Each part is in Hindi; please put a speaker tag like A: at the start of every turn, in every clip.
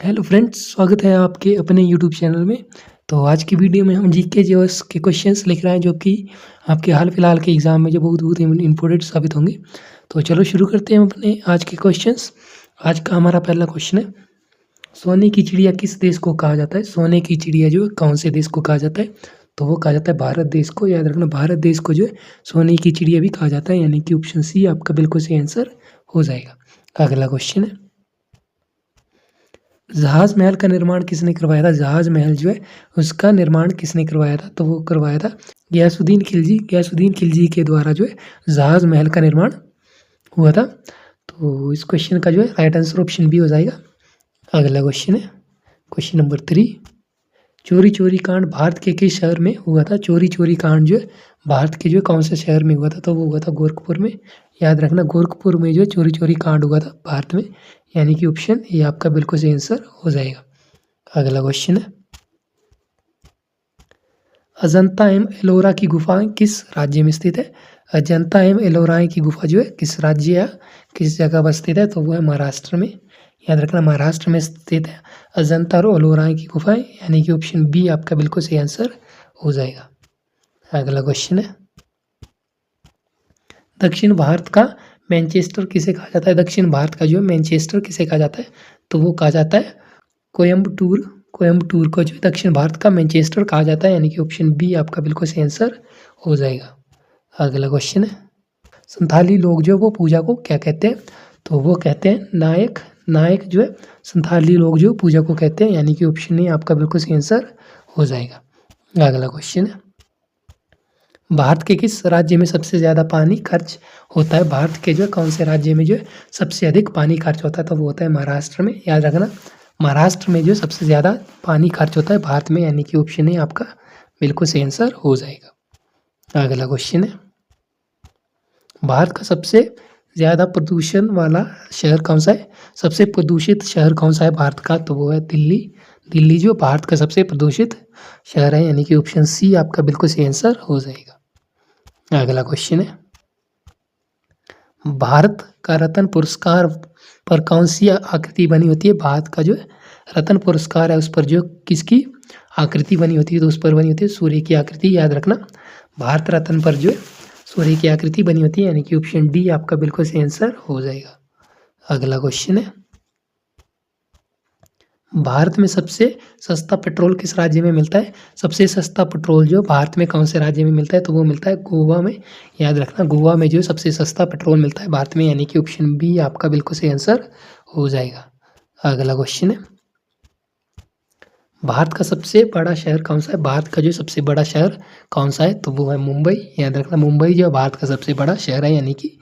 A: हेलो फ्रेंड्स, स्वागत है आपके अपने यूट्यूब चैनल में। तो आज की वीडियो में हम जीके जीएस के क्वेश्चंस लिख रहे हैं जो कि आपके हाल फिलहाल के एग्ज़ाम में जो बहुत इम्पोर्टेंट साबित होंगे। तो चलो शुरू करते हैं अपने आज के क्वेश्चंस। आज का हमारा पहला क्वेश्चन है, सोने की चिड़िया किस देश को कहा जाता है? सोने की चिड़िया जो है कौन से देश को कहा जाता है? तो वो कहा जाता है भारत देश को। याद रखना, भारत देश को जो है सोने की चिड़िया भी कहा जाता है, यानी कि ऑप्शन सी आपका बिल्कुल सही आंसर हो जाएगा। अगला क्वेश्चन है, जहाज महल का निर्माण किसने करवाया था? जहाज महल जो है उसका निर्माण किसने करवाया था? तो वो करवाया था गयासुद्दीन खिलजी। गयासुद्दीन खिलजी के द्वारा जो है जहाज महल का निर्माण हुआ था। तो इस क्वेश्चन का जो है राइट आंसर ऑप्शन बी हो जाएगा। अगला क्वेश्चन है, क्वेश्चन नंबर 3, चोरी चोरी कांड भारत के किस शहर में हुआ था? चोरी चोरी कांड जो है भारत के जो कौन से शहर में हुआ था? तो वो हुआ था गोरखपुर में। याद रखना, गोरखपुर में जो चोरी चोरी कांड हुआ था भारत में, यानी कि ऑप्शन ये आपका बिल्कुल सही आंसर हो जाएगा। अगला क्वेश्चन है, अजंता एवं एलोरा की गुफा किस राज्य में स्थित है? अजंता एवं एलोरा की गुफा जो है किस राज्य या किस जगह पर स्थित है? तो वो है महाराष्ट्र में। याद रखना, महाराष्ट्र में स्थित है अजंता और एलोरा की गुफाएं, यानी कि ऑप्शन बी आपका बिल्कुल सही आंसर हो जाएगा। अगला क्वेश्चन है, दक्षिण भारत का मैनचेस्टर किसे कहा जाता है? दक्षिण भारत का जो है मैनचेस्टर किसे कहा जाता है? तो वो कहा जाता है कोयम्बटूर। कोयम्बटूर को जो दक्षिण भारत का मैनचेस्टर कहा जाता है, यानी कि ऑप्शन बी आपका बिल्कुल सही आंसर हो जाएगा। अगला क्वेश्चन है, संथाली लोग जो वो पूजा को क्या कहते हैं? तो वो कहते हैं नायक। नायक जो है संथाली लोग जो पूजा को कहते हैं, यानी कि ऑप्शन ए आपका बिल्कुल सही आंसर हो जाएगा। अगला क्वेश्चन है, भारत के किस राज्य में सबसे ज़्यादा पानी खर्च होता है? भारत के जो कौन से राज्य में जो है सबसे अधिक पानी खर्च होता है? तो वो होता है महाराष्ट्र में। याद रखना, महाराष्ट्र में जो सबसे ज़्यादा पानी खर्च होता है भारत में, यानी कि ऑप्शन ए आपका बिल्कुल सही आंसर हो जाएगा। अगला क्वेश्चन है, भारत का सबसे ज़्यादा प्रदूषण वाला शहर कौन सा है? सबसे प्रदूषित शहर कौन सा है भारत का? तो वो है दिल्ली। दिल्ली जो भारत का सबसे प्रदूषित शहर है, यानी कि ऑप्शन सी आपका बिल्कुल सही आंसर हो जाएगा। अगला क्वेश्चन है, भारत का रत्न पुरस्कार पर कौन सी आकृति बनी होती है? भारत का जो रत्न पुरस्कार है उस पर जो किसकी आकृति बनी होती है? तो उस पर बनी होती है सूर्य की आकृति। याद रखना, भारत रत्न पर जो है सूर्य की आकृति बनी होती है, यानी कि ऑप्शन डी आपका बिल्कुल सही आंसर हो जाएगा। अगला क्वेश्चन है, भारत में सबसे सस्ता पेट्रोल किस राज्य में मिलता है? सबसे सस्ता पेट्रोल जो भारत में कौन से राज्य में मिलता है? तो वो मिलता है गोवा में। याद रखना, गोवा में जो सबसे सस्ता पेट्रोल मिलता है भारत में, यानी कि ऑप्शन बी आपका बिल्कुल सही आंसर हो जाएगा। अगला क्वेश्चन है, भारत का सबसे बड़ा शहर कौन सा है? भारत का जो सबसे बड़ा शहर कौन सा है? तो वो है मुंबई। याद रखना, मुंबई जो भारत का सबसे बड़ा शहर है, यानी कि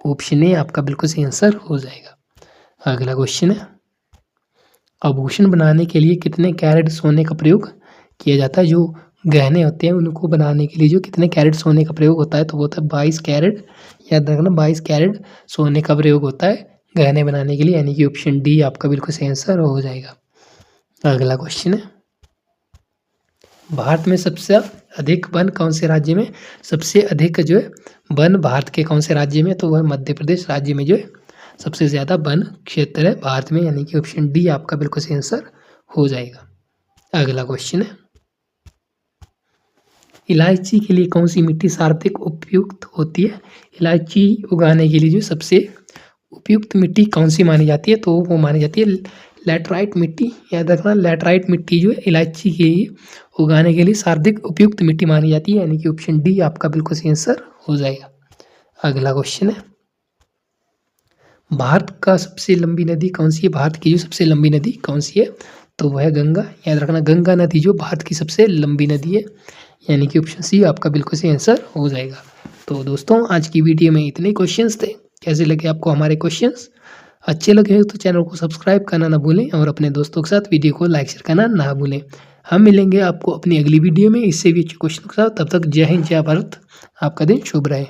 A: ऑप्शन ए आपका बिल्कुल सही आंसर हो जाएगा। अगला क्वेश्चन है, आभूषण बनाने के लिए कितने कैरेट सोने का प्रयोग किया जाता है? जो गहने होते हैं उनको बनाने के लिए जो कितने कैरेट सोने का प्रयोग होता है? तो वो होता है 22 कैरेट। याद रखना, 22 कैरेट सोने का प्रयोग होता है गहने बनाने के लिए, यानी कि ऑप्शन डी आपका बिल्कुल सही आंसर हो जाएगा। अगला क्वेश्चन है, भारत में सबसे अधिक वन कौन से राज्य में? सबसे अधिक जो है वन भारत के कौन से राज्य में? तो वह मध्य प्रदेश राज्य में जो है सबसे ज़्यादा वन क्षेत्र है भारत में, यानी कि ऑप्शन डी आपका बिल्कुल सही आंसर हो जाएगा। अगला क्वेश्चन है, इलायची के लिए कौन सी मिट्टी सर्वाधिक उपयुक्त होती है? इलायची उगाने के लिए जो सबसे उपयुक्त मिट्टी कौन सी मानी जाती है? तो वो मानी जाती है लैटराइट मिट्टी। याद रखना, लैटराइट मिट्टी जो है इलायची के उगाने के लिए सर्वाधिक उपयुक्त मिट्टी मानी जाती है, यानी कि ऑप्शन डी आपका बिल्कुल सही आंसर हो जाएगा। अगला क्वेश्चन है, भारत का सबसे लंबी नदी कौन सी है? भारत की जो सबसे लंबी नदी कौन सी है? तो वह है गंगा। याद रखना, गंगा नदी जो भारत की सबसे लंबी नदी है, यानी कि ऑप्शन सी आपका बिल्कुल सही आंसर हो जाएगा। तो दोस्तों, आज की वीडियो में इतने क्वेश्चंस थे। कैसे लगे आपको हमारे क्वेश्चंस? अच्छे लगे तो चैनल को सब्सक्राइब करना ना भूलें और अपने दोस्तों के साथ वीडियो को लाइक शेयर करना ना भूलें। हम मिलेंगे आपको अपनी अगली वीडियो में इससे भी अच्छे क्वेश्चन के साथ। तब तक जय हिंद, जय भारत। आपका दिन शुभ रहे।